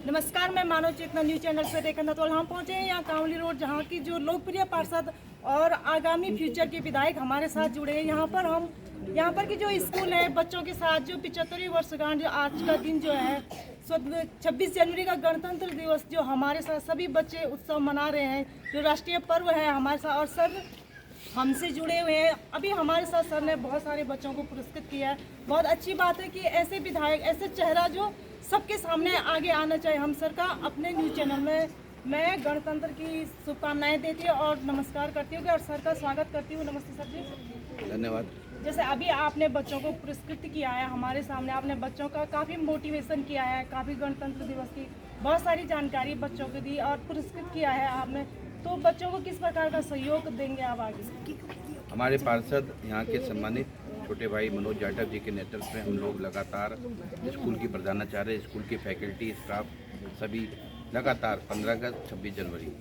नमस्कार, मैं मानव चेतना news channel से रेखा नतवाल। हम पहुंचे हैं यहाँ कांवली रोड, जहाँ की जो लोकप्रिय पार्षद और आगामी फ्यूचर के विधायक हमारे साथ जुड़े हैं। यहाँ पर की जो स्कूल है बच्चों के साथ, जो 75वीं वर्षगांठ, जो आज का दिन जो है 26 जनवरी का गणतंत्र दिवस, जो हमारे साथ सभी बच्चे उत्सव मना रहे हैं, जो राष्ट्रीय पर्व है हमारे साथ। और सर हमसे जुड़े हुए हैं। अभी हमारे साथ सर ने बहुत सारे बच्चों को पुरस्कृत किया है। बहुत अच्छी बात है कि ऐसे विधायक, ऐसे चेहरा जो सबके सामने आगे आना चाहिए। हम सर का अपने न्यूज़ चैनल में मैं गणतंत्र की शुभकामनाएं देती हूँ और नमस्कार करती हूँ और सर का स्वागत करती हूँ। नमस्ते सर जी। धन्यवाद। जैसे अभी आपने बच्चों को पुरस्कृत किया है हमारे सामने, आपने बच्चों का काफ़ी मोटिवेशन किया है, काफ़ी गणतंत्र दिवस की बहुत सारी जानकारी बच्चों को दी और पुरस्कृत किया है आपने, तो बच्चों को किस प्रकार का सहयोग देंगे आप आगे? हमारे पार्षद यहाँ के सम्मानित छोटे भाई मनोज जाटव जी के नेतृत्व में हम लोग लगातार स्कूल की प्रधानाचार्य, स्कूल की फैकल्टी, स्टाफ सभी लगातार 15 अगस्त, 26 जनवरी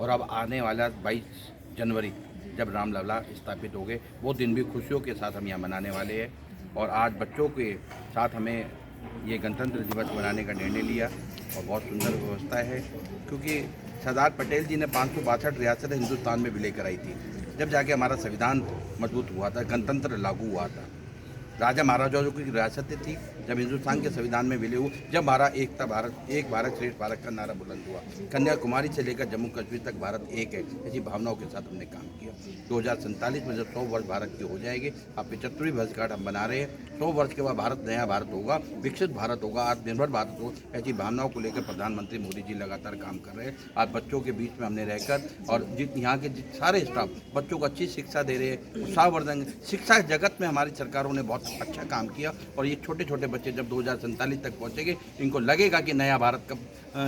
और अब आने वाला 22 जनवरी जब रामलला स्थापित हो गए, वो दिन भी खुशियों के साथ हम यहाँ मनाने वाले हैं। और आज बच्चों के साथ हमें ये गणतंत्र दिवस मनाने का निर्णय लिया और बहुत सुंदर व्यवस्था है, क्योंकि सरदार पटेल जी ने 562 रियासतें हिंदुस्तान में विलय कराई थी, जब जाके हमारा संविधान मजबूत हुआ था, गणतंत्र लागू हुआ था। राजा महाराजाओं की रियासतें थी जब हिंदुस्तान के संविधान में विलय हुआ, जब हमारा एकता भारत, एक भारत श्रेष्ठ भारत का नारा बुलंद हुआ। कन्याकुमारी से लेकर जम्मू कश्मीर तक भारत एक है, ऐसी भावनाओं के साथ हमने काम किया। 2047 में जब 100 वर्ष भारत के हो जाएंगे, अब 75वीं वर्षगांठ हम बना रहे हैं। 100 वर्ष के बाद भारत नया भारत होगा, विकसित भारत होगा, आत्मनिर्भर भारत होगा। ऐसी भावनाओं को लेकर प्रधानमंत्री मोदी जी लगातार काम कर रहे हैं। आज बच्चों के बीच में हमने रहकर और यहाँ के सारे स्टाफ बच्चों को अच्छी शिक्षा दे रहे हैं, उत्साहवर्धन शिक्षा जगत में हमारी सरकारों ने बहुत अच्छा काम किया। और ये छोटे छोटे बच्चे जब 2047 तक पहुँचेंगे, इनको लगेगा कि नया भारत का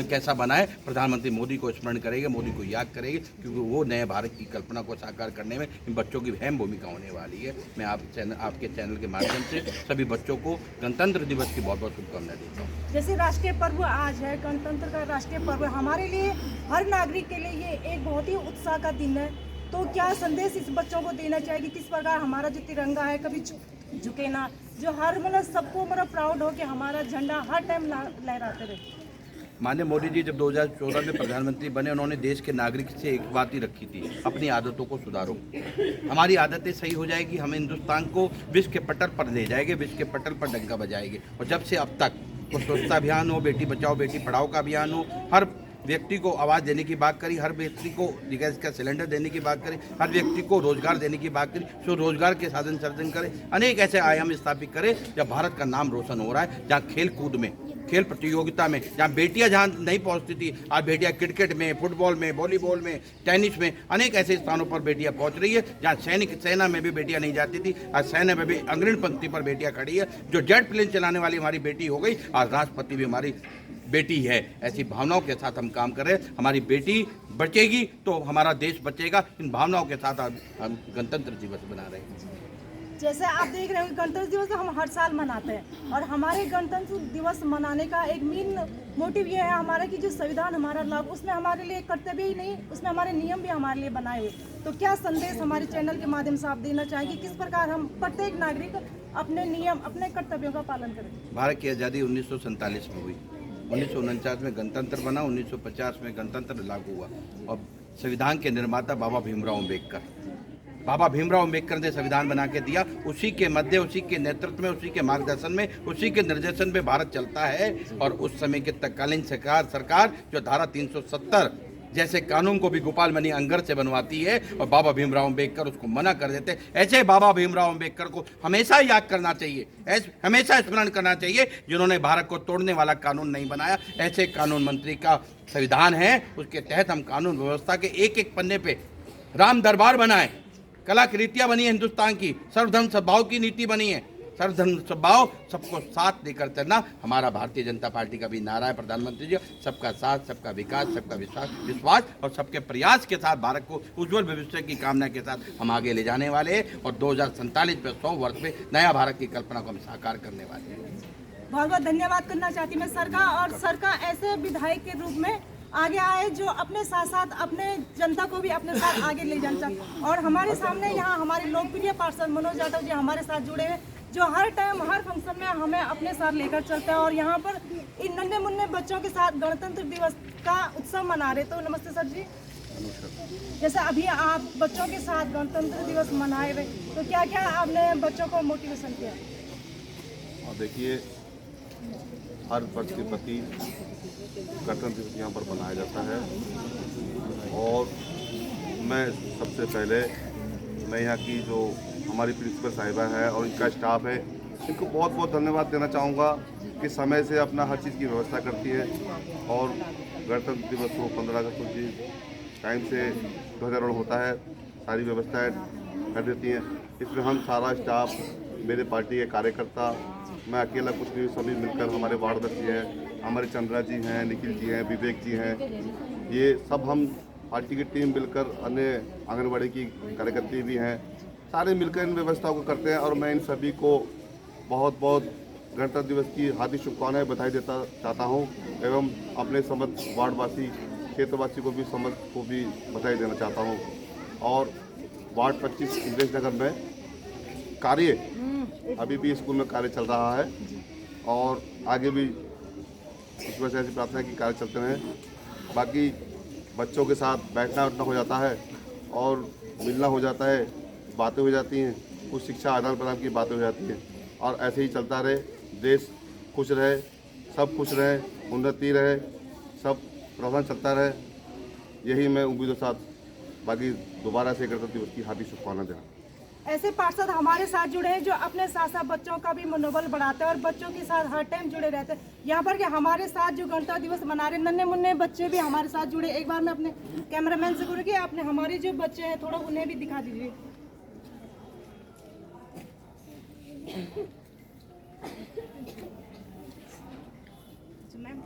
कैसा बना है। प्रधानमंत्री मोदी को स्मरण करेंगे, मोदी को याद करेंगे, क्योंकि वो नए भारत की कल्पना को साकार करने में इन बच्चों की अहम भूमिका होने वाली है। मैं आपके चैनल के माध्यम से सभी बच्चों को गणतंत्र दिवस की बहुत बहुत शुभकामनाएं देता हूँ। जैसे राष्ट्रीय पर्व आज है, गणतंत्र का राष्ट्रीय पर्व हमारे लिए, हर नागरिक के लिए ये एक बहुत ही उत्साह का दिन है। तो क्या संदेश इस बच्चों को देना चाहिए कि किस प्रकार हमारा जो तिरंगा है कभी झुके ना, जो हर सबको प्राउड हो कि हमारा झंडा हर टाइम लहराते रहे? माननीय मोदी जी जब 2014 में प्रधानमंत्री बने, उन्होंने देश के नागरिक से एक बात ही रखी थी, अपनी आदतों को सुधारो। हमारी आदतें सही हो जाएगी, हम हिंदुस्तान को विश्व के पटल पर ले जाएंगे, विश्व के पटल पर डंका बजाएंगे। और जब से अब तक वो स्वच्छता अभियान हो, बेटी बचाओ बेटी पढ़ाओ का अभियान हो, हर व्यक्ति को आवाज़ देने की बात करी, हर व्यक्ति को गैस का सिलेंडर देने की बात करी, हर व्यक्ति को रोजगार देने की बात करी, सो रोजगार के साधन सर्जन करें, अनेक ऐसे आयाम स्थापित करें जब भारत का नाम रोशन हो रहा है। जहाँ खेल कूद में, खेल प्रतियोगिता में, जहाँ बेटियां जहाँ नहीं पहुँचती थी, आज बेटियां क्रिकेट में, फुटबॉल में, वॉलीबॉल में, टेनिस में, अनेक ऐसे स्थानों पर बेटियां पहुँच रही है। जहाँ सेना में भी बेटियां नहीं जाती थी, आज सेना में भी अग्रणी पंक्ति पर बेटियां खड़ी है। जो जेट प्लेन चलाने वाली हमारी बेटी हो गई, आज राष्ट्रपति भी हमारी बेटी है। ऐसी भावनाओं के साथ हम काम कर रहे हैं। हमारी बेटी बचेगी तो हमारा देश बचेगा। इन भावनाओं के साथ हम गणतंत्र दिवस बना रहे हैं। जैसे आप देख रहे हैं गणतंत्र दिवस तो हम हर साल मनाते हैं, और हमारे गणतंत्र दिवस मनाने का एक मेन मोटिव ये है हमारा कि जो संविधान हमारा लागू, उसमें हमारे लिए कर्तव्य ही नहीं, उसमें हमारे नियम भी हमारे लिए बनाए हुए। तो क्या संदेश हमारे चैनल के माध्यम से आप देना चाहेंगे, किस प्रकार हम प्रत्येक नागरिक अपने नियम, अपने कर्तव्यों का पालन करें? भारत की आज़ादी 1947 में हुई, 1949 में गणतंत्र बना, 1950 में गणतंत्र लागू हुआ। और संविधान के निर्माता बाबा भीमराव अम्बेडकर ने संविधान बना के दिया। उसी के मध्य, उसी के नेतृत्व में, उसी के मार्गदर्शन में, उसी के निर्देशन में भारत चलता है। और उस समय के तत्कालीन सरकार जो धारा 370 जैसे कानून को भी गोपाल मणि अंगर से बनवाती है और बाबा भीमराव अम्बेडकर उसको मना कर देते। ऐसे बाबा भीमराव अम्बेडकर को हमेशा याद करना चाहिए, हमेशा स्मरण करना चाहिए, जिन्होंने भारत को तोड़ने वाला कानून नहीं बनाया। ऐसे कानून मंत्री का संविधान है, उसके तहत हम कानून व्यवस्था के एक एक पन्ने पे राम दरबार बनाए, कलाकृतियाँ बनी है हिंदुस्तान की, सर्वधर्म सद्भाव की नीति बनी है। सर्वधर्म सद्भाव, सबको साथ लेकर चलना हमारा भारतीय जनता पार्टी का भी नारा है। प्रधानमंत्री जी, सबका साथ, सबका विकास, सबका विश्वास और सबके प्रयास के साथ भारत को उज्जवल भविष्य की कामना के साथ हम आगे ले जाने वाले हैं। और 2047 में 100 वर्ष में नया भारत की कल्पना को हम साकार करने वाले हैं। बहुत बहुत धन्यवाद करना चाहती मैं सर का, और सर का ऐसे विधायक के रूप में आगे आए जो अपने साथ साथ अपने जनता को भी अपने साथ आगे ले जाना चाहते। और हमारे सामने यहाँ हमारे लोकप्रिय पार्षद मनोज जाटव जी हमारे साथ जुड़े हैं। जो हर टाइम हर फंक्शन में हमें अपने साथ लेकर चलता है। और यहाँ पर इन नन्हे मुन्ने बच्चों के साथ गणतंत्र दिवस का उत्सव मना रहे। तो नमस्ते सर जी, जैसे अभी आप बच्चों के साथ गणतंत्र दिवस मनाए हुए, तो क्या क्या आपने बच्चों को मोटिवेशन किया? देखिए, हर वर्ष के प्रति गणतंत्र दिवस यहाँ पर मनाया जाता है और मैं सबसे पहले यहाँ की जो हमारी प्रिंसिपल साहिबा है और इनका स्टाफ है, इनको बहुत बहुत धन्यवाद देना चाहूँगा कि समय से अपना हर चीज़ की व्यवस्था करती है और गणतंत्र दिवस को 15 अगस्त को जिस टाइम से ध्वजारोहण होता है सारी व्यवस्थाएं कर देती हैं। इसमें हम सारा स्टाफ, मेरे पार्टी के कार्यकर्ता, मैं अकेला कुछ नहीं, सभी मिलकर, हमारे वार्ड अध्यक्ष जी हैं, हमारे चंद्रा जी हैं, निखिल जी हैं, विवेक जी हैं, ये सब हम पार्टी की टीम मिलकर, अन्य आंगनबाड़ी की कार्यकर्ता भी हैं, सारे मिलकर इन व्यवस्थाओं को करते हैं। और मैं इन सभी को बहुत बहुत गणतंत्र दिवस की हार्दिक शुभकामनाएं बधाई देता चाहता हूं एवं अपने समस्त वार्डवासी, क्षेत्रवासी को भी समस्त को भी बधाई देना चाहता हूं। और वार्ड 25 इंद्रेश नगर में कार्य अभी भी स्कूल में कार्य चल रहा है और आगे भी ईश्वर से ऐसी प्रार्थना है कि कार्य चलते रहें। बाकी बच्चों के साथ बैठना उठना हो जाता है और मिलना हो जाता है, बातें हो जाती हैं, कुछ शिक्षा आदान प्रदान की बातें हो जाती हैं और ऐसे ही चलता रहे। देश खुश रहे, सब खुश रहे, उन्नति रहे, सब प्रबंधन चलता रहे, यही मैं उम्मीदों के साथ बाकी दोबारा से गणतंत्र दिवस की हार्दिक शुभकामनाएं देना। ऐसे पार्षद हमारे साथ जुड़े हैं जो अपने साथ साथ बच्चों का भी मनोबल बढ़ाते हैं और बच्चों के साथ हर टाइम जुड़े रहते हैं। यहाँ पर कि हमारे साथ जो गणतंत्र दिवस मना रहे नन्हे मुन्ने बच्चे भी हमारे साथ जुड़े। एक बार मैं अपने कैमरामैन से बोलूँ कि आपने हमारे जो बच्चे हैं थोड़ा उन्हें भी दिखा दीजिए। मैम